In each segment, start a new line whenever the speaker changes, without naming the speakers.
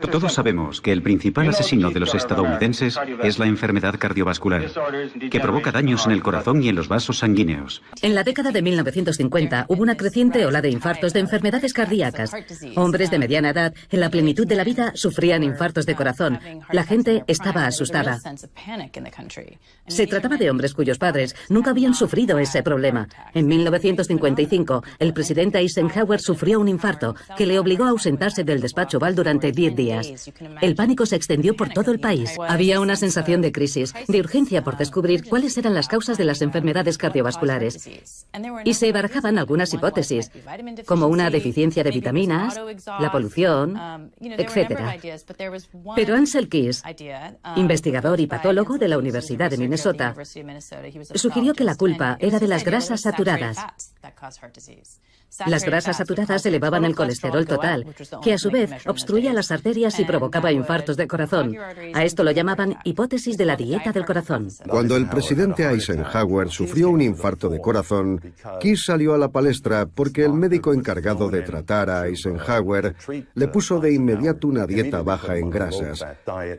Todos sabemos que el principal asesino de los estadounidenses es la enfermedad cardiovascular, que provoca daños en el corazón y en los vasos sanguíneos.
En la década de 1950 hubo una creciente ola de infartos de enfermedades cardíacas. Hombres de mediana edad, en la plenitud de la vida, sufrían infartos de corazón. La gente estaba asustada. Se trataba de hombres cuyos padres nunca habían sufrido ese problema. En 1955, el presidente Eisenhower sufrió un infarto que le obligó a ausentarse del despacho Oval durante 10 días. El pánico se extendió por todo el país. Había una sensación de crisis, de urgencia por descubrir cuáles eran las causas de las enfermedades cardiovasculares. Y se barajaban algunas hipótesis, como una deficiencia de vitaminas, la polución, etc. Pero Ansel Keys, investigador y patólogo de la Universidad de Minnesota, sugirió que la culpa era de las grasas saturadas. Las grasas saturadas elevaban el colesterol total, que a su vez obstruía las arterias y provocaba infartos de corazón. A esto lo llamaban hipótesis de la dieta del corazón.
Cuando el presidente Eisenhower sufrió un infarto de corazón, Keys salió a la palestra porque el médico encargado de tratar a Eisenhower le puso de inmediato una dieta baja en grasas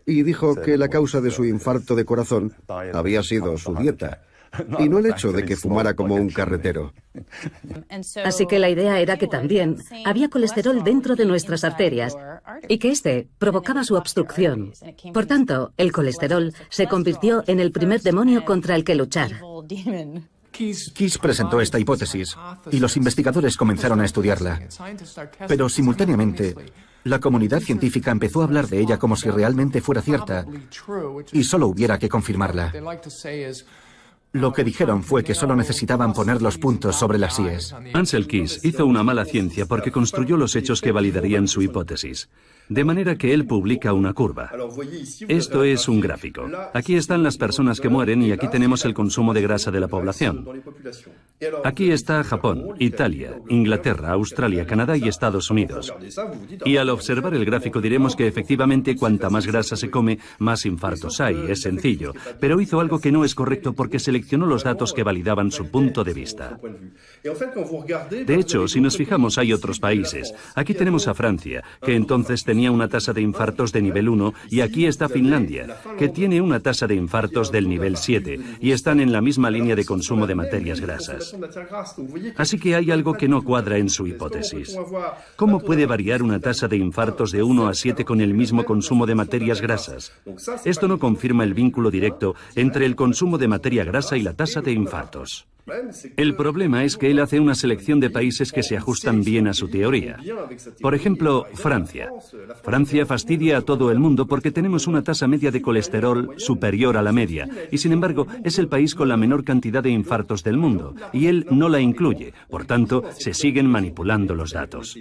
y dijo que la causa de su infarto de corazón había sido su dieta, y no el hecho de que fumara como un carretero.
Así que la idea era que también había colesterol dentro de nuestras arterias y que este provocaba su obstrucción. Por tanto, el colesterol se convirtió en el primer demonio contra el que luchar.
Keys presentó esta hipótesis y los investigadores comenzaron a estudiarla. Pero simultáneamente, la comunidad científica empezó a hablar de ella como si realmente fuera cierta y solo hubiera que confirmarla. Lo que dijeron fue que solo necesitaban poner los puntos sobre las íes.
Ansel Keys hizo una mala ciencia porque construyó los hechos que validarían su hipótesis. De manera que él publica una curva. Esto es un gráfico. Aquí están las personas que mueren y aquí tenemos el consumo de grasa de la población. Aquí está Japón, Italia, Inglaterra, Australia, Canadá y Estados Unidos. Y al observar el gráfico diremos que efectivamente cuanta más grasa se come, más infartos hay. Es sencillo. Pero hizo algo que no es correcto porque seleccionó los datos que validaban su punto de vista. De hecho, si nos fijamos, hay otros países. Aquí tenemos a Francia, que entonces tenía una tasa de infartos de nivel 1, y aquí está Finlandia, que tiene una tasa de infartos del nivel 7, y están en la misma línea de consumo de materias grasas. Así que hay algo que no cuadra en su hipótesis. ¿Cómo puede variar una tasa de infartos de 1 a 7 con el mismo consumo de materias grasas? Esto no confirma el vínculo directo entre el consumo de materia grasa y la tasa de infartos. El problema es que él hace una selección de países que se ajustan bien a su teoría. Por ejemplo, Francia. Francia fastidia a todo el mundo porque tenemos una tasa media de colesterol superior a la media, y sin embargo es el país con la menor cantidad de infartos del mundo, y él no la incluye. Por tanto, se siguen manipulando los datos.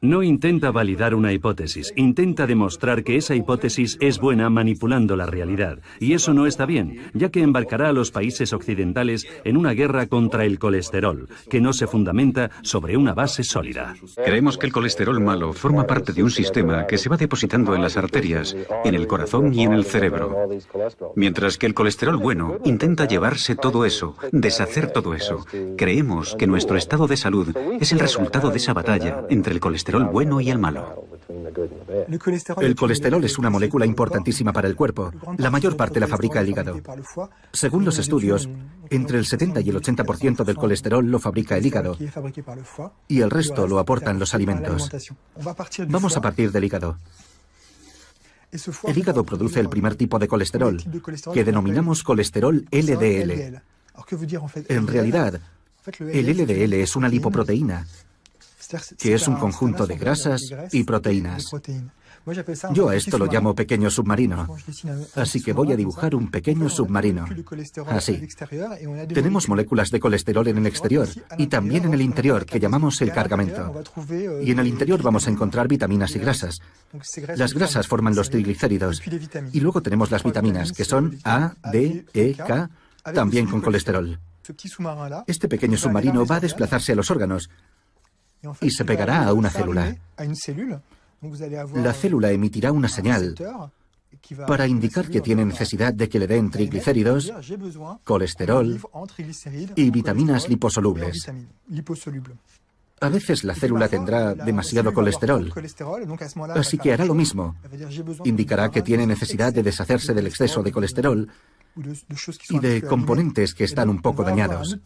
No intenta validar una hipótesis, intenta demostrar que esa hipótesis es buena manipulando la realidad. Y eso no está bien, ya que embarcará a los países occidentales en una guerra contra el colesterol, que no se fundamenta sobre una base sólida.
Creemos que el colesterol malo forma parte de un sistema que se va depositando en las arterias, en el corazón y en el cerebro. Mientras que el colesterol bueno intenta llevarse todo eso, deshacer todo eso. Creemos que nuestro estado de salud es el resultado de esa batalla entre el colesterol bueno y el malo.
El colesterol es una molécula importantísima para el cuerpo. La mayor parte la fabrica el hígado. Según los estudios, entre el 70 y el 80% del colesterol lo fabrica el hígado y el resto lo aportan los alimentos. Vamos a partir del hígado. El hígado produce el primer tipo de colesterol, que denominamos colesterol LDL. En realidad, el LDL es una lipoproteína, que es un conjunto de grasas y proteínas. Yo a esto lo llamo pequeño submarino, así que voy a dibujar un pequeño submarino. Así. Tenemos moléculas de colesterol en el exterior y también en el interior, que llamamos el cargamento. Y en el interior vamos a encontrar vitaminas y grasas. Las grasas forman los triglicéridos y luego tenemos las vitaminas, que son A, D, E, K, también con colesterol. Este pequeño submarino va a desplazarse a los órganos y se pegará a una célula. La célula emitirá una señal para indicar que tiene necesidad de que le den triglicéridos, colesterol y vitaminas liposolubles. A veces la célula tendrá demasiado colesterol, así que hará lo mismo. Indicará que tiene necesidad de deshacerse del exceso de colesterol y de componentes que están un poco dañados.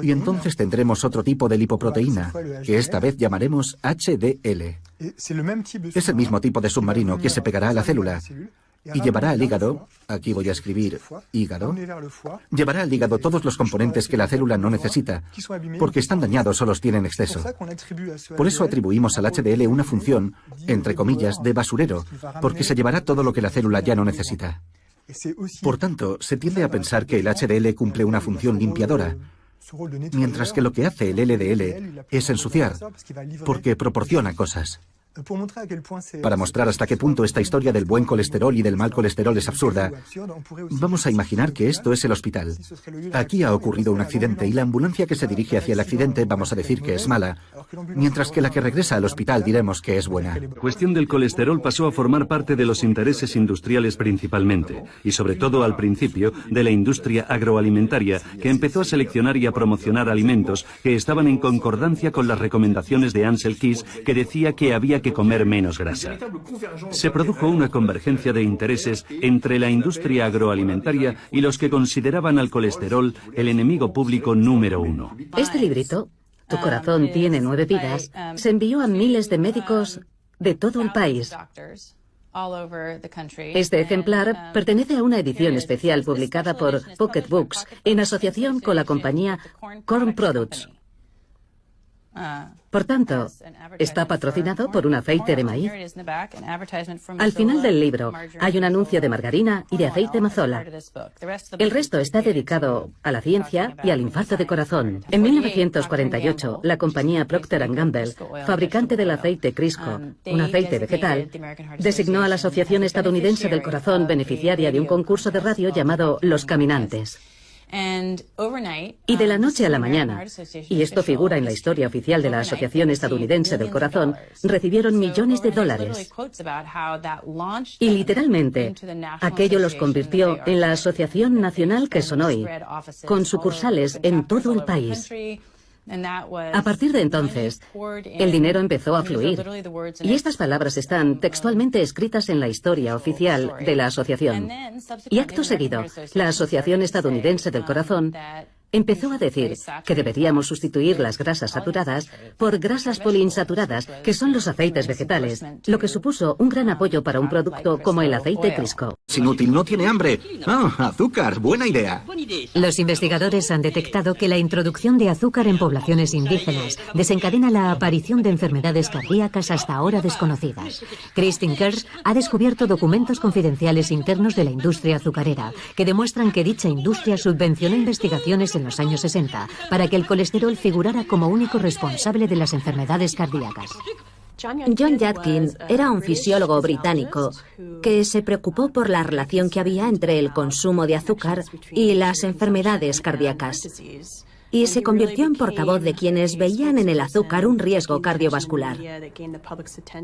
Y entonces tendremos otro tipo de lipoproteína, que esta vez llamaremos HDL. Es el mismo tipo de submarino que se pegará a la célula y llevará al hígado, aquí voy a escribir hígado, llevará al hígado todos los componentes que la célula no necesita, porque están dañados o los tienen en exceso. Por eso atribuimos al HDL una función, entre comillas, de basurero, porque se llevará todo lo que la célula ya no necesita. Por tanto, se tiende a pensar que el HDL cumple una función limpiadora, mientras que lo que hace el LDL es ensuciar, porque proporciona cosas. Para mostrar hasta qué punto esta historia del buen colesterol y del mal colesterol es absurda, vamos a imaginar que esto es el hospital. Aquí ha ocurrido un accidente y la ambulancia que se dirige hacia el accidente vamos a decir que es mala, mientras que la que regresa al hospital diremos que es buena.
La cuestión del colesterol pasó a formar parte de los intereses industriales principalmente, y sobre todo al principio de la industria agroalimentaria, que empezó a seleccionar y a promocionar alimentos que estaban en concordancia con las recomendaciones de Ansel Keys, que decía que había que comer menos grasa. Se produjo una convergencia de intereses entre la industria agroalimentaria y los que consideraban al colesterol el enemigo público número uno.
Este librito, Tu corazón tiene 9 vidas, se envió a miles de médicos de todo el país. Este ejemplar pertenece a una edición especial publicada por Pocket Books en asociación con la compañía Corn Products. Por tanto, está patrocinado por un aceite de maíz. Al final del libro hay un anuncio de margarina y de aceite mazola. El resto está dedicado a la ciencia y al infarto de corazón. En 1948, la compañía Procter & Gamble, fabricante del aceite Crisco, un aceite vegetal, designó a la Asociación Estadounidense del Corazón beneficiaria de un concurso de radio llamado Los Caminantes. Y de la noche a la mañana, y esto figura en la historia oficial de la Asociación Estadounidense del Corazón, recibieron millones de dólares. Y literalmente, aquello los convirtió en la Asociación Nacional que son hoy, con sucursales en todo el país. A partir de entonces, el dinero empezó a fluir, y estas palabras están textualmente escritas en la historia oficial de la asociación. Y acto seguido, la Asociación Estadounidense del Corazón empezó a decir que deberíamos sustituir las grasas saturadas por grasas poliinsaturadas, que son los aceites vegetales, lo que supuso un gran apoyo para un producto como el aceite Crisco.
Es inútil, no tiene hambre. Azúcar, buena idea.
Los investigadores han detectado que la introducción de azúcar en poblaciones indígenas desencadena la aparición de enfermedades cardíacas hasta ahora desconocidas. Kristin Kersh ha descubierto documentos confidenciales internos de la industria azucarera que demuestran que dicha industria subvencionó investigaciones en los años 60 para que el colesterol figurara como único responsable de las enfermedades cardíacas.
John Yadkin era un fisiólogo británico que se preocupó por la relación que había entre el consumo de azúcar y las enfermedades cardíacas. Y se convirtió en portavoz de quienes veían en el azúcar un riesgo cardiovascular.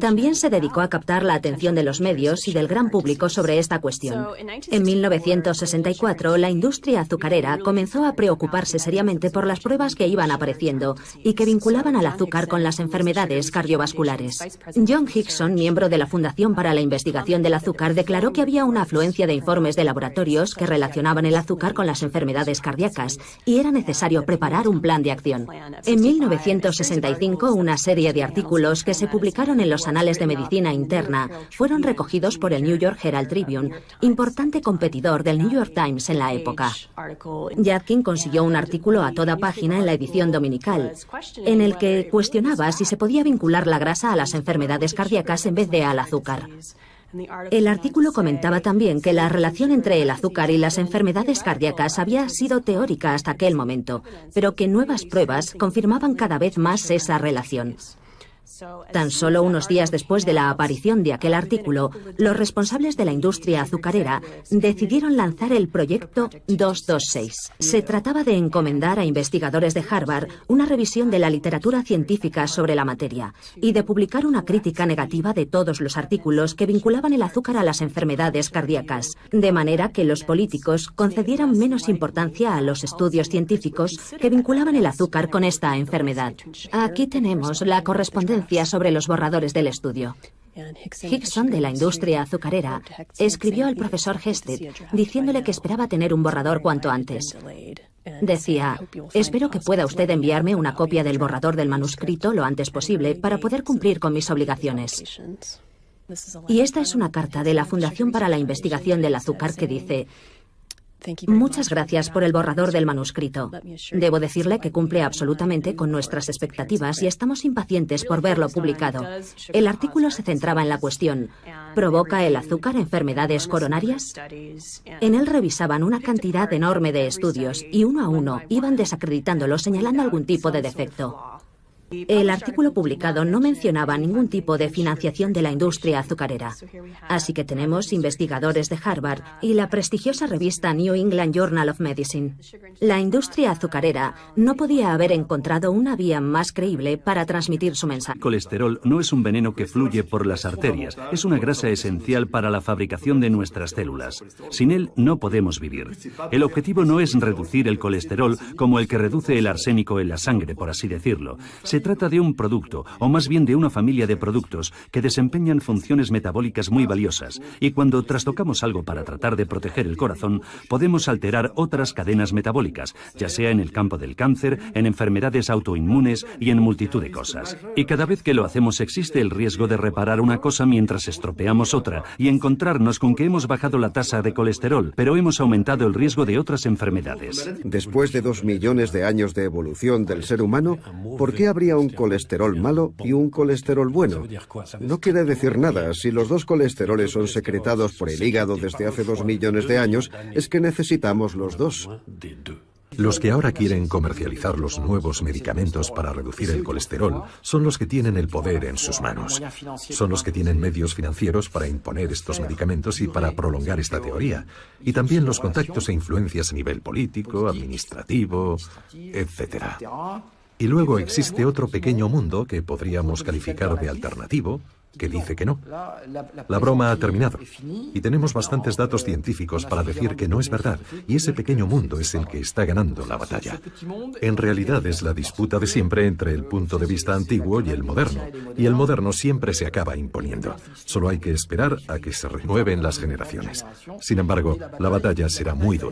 También se dedicó a captar la atención de los medios y del gran público sobre esta cuestión. En 1964, la industria azucarera comenzó a preocuparse seriamente por las pruebas que iban apareciendo y que vinculaban al azúcar con las enfermedades cardiovasculares. John Hickson, miembro de la Fundación para la Investigación del Azúcar, declaró que había una afluencia de informes de laboratorios que relacionaban el azúcar con las enfermedades cardíacas y era necesario preparar un plan de acción. En 1965, una serie de artículos que se publicaron en los Anales de Medicina Interna fueron recogidos por el New York Herald Tribune, importante competidor del New York Times en la época. Yadkin consiguió un artículo a toda página en la edición dominical, en el que cuestionaba si se podía vincular la grasa a las enfermedades cardíacas en vez de al azúcar. El artículo comentaba también que la relación entre el azúcar y las enfermedades cardíacas había sido teórica hasta aquel momento, pero que nuevas pruebas confirmaban cada vez más esa relación. Tan solo unos días después de la aparición de aquel artículo, los responsables de la industria azucarera decidieron lanzar el proyecto 226. Se trataba de encomendar a investigadores de Harvard una revisión de la literatura científica sobre la materia y de publicar una crítica negativa de todos los artículos que vinculaban el azúcar a las enfermedades cardíacas, de manera que los políticos concedieran menos importancia a los estudios científicos que vinculaban el azúcar con esta enfermedad. Aquí tenemos la correspondencia sobre los borradores del estudio. Hickson, de la industria azucarera, escribió al profesor Hested diciéndole que esperaba tener un borrador cuanto antes. Decía: espero que pueda usted enviarme una copia del borrador del manuscrito lo antes posible para poder cumplir con mis obligaciones. Y esta es una carta de la Fundación para la Investigación del Azúcar que dice: muchas gracias por el borrador del manuscrito. Debo decirle que cumple absolutamente con nuestras expectativas y estamos impacientes por verlo publicado. El artículo se centraba en la cuestión: ¿provoca el azúcar enfermedades coronarias? En él revisaban una cantidad enorme de estudios y uno a uno iban desacreditándolos señalando algún tipo de defecto. El artículo publicado no mencionaba ningún tipo de financiación de la industria azucarera. Así que tenemos investigadores de Harvard y la prestigiosa revista New England Journal of Medicine. La industria azucarera no podía haber encontrado una vía más creíble para transmitir su mensaje.
El colesterol no es un veneno que fluye por las arterias, es una grasa esencial para la fabricación de nuestras células. Sin él no podemos vivir. El objetivo no es reducir el colesterol como el que reduce el arsénico en la sangre, por así decirlo. Se trata de un producto, o más bien de una familia de productos que desempeñan funciones metabólicas muy valiosas, y cuando trastocamos algo para tratar de proteger el corazón, podemos alterar otras cadenas metabólicas, ya sea en el campo del cáncer, en enfermedades autoinmunes y en multitud de cosas. Y cada vez que lo hacemos existe el riesgo de reparar una cosa mientras estropeamos otra y encontrarnos con que hemos bajado la tasa de colesterol, pero hemos aumentado el riesgo de otras enfermedades.
Después de 2 millones de años de evolución del ser humano, ¿por qué habría un colesterol malo y un colesterol bueno? No quiere decir nada. Si los dos colesteroles son secretados por el hígado desde hace 2 millones de años, es que necesitamos los dos.
Los que ahora quieren comercializar los nuevos medicamentos para reducir el colesterol son los que tienen el poder en sus manos. Son los que tienen medios financieros para imponer estos medicamentos y para prolongar esta teoría. Y también los contactos e influencias a nivel político, administrativo, etc. Y luego existe otro pequeño mundo que podríamos calificar de alternativo, que dice que no. La broma ha terminado y tenemos bastantes datos científicos para decir que no es verdad, y ese pequeño mundo es el que está ganando la batalla. En realidad es la disputa de siempre entre el punto de vista antiguo y el moderno siempre se acaba imponiendo. Solo hay que esperar a que se renueven las generaciones. Sin embargo, la batalla será muy dura.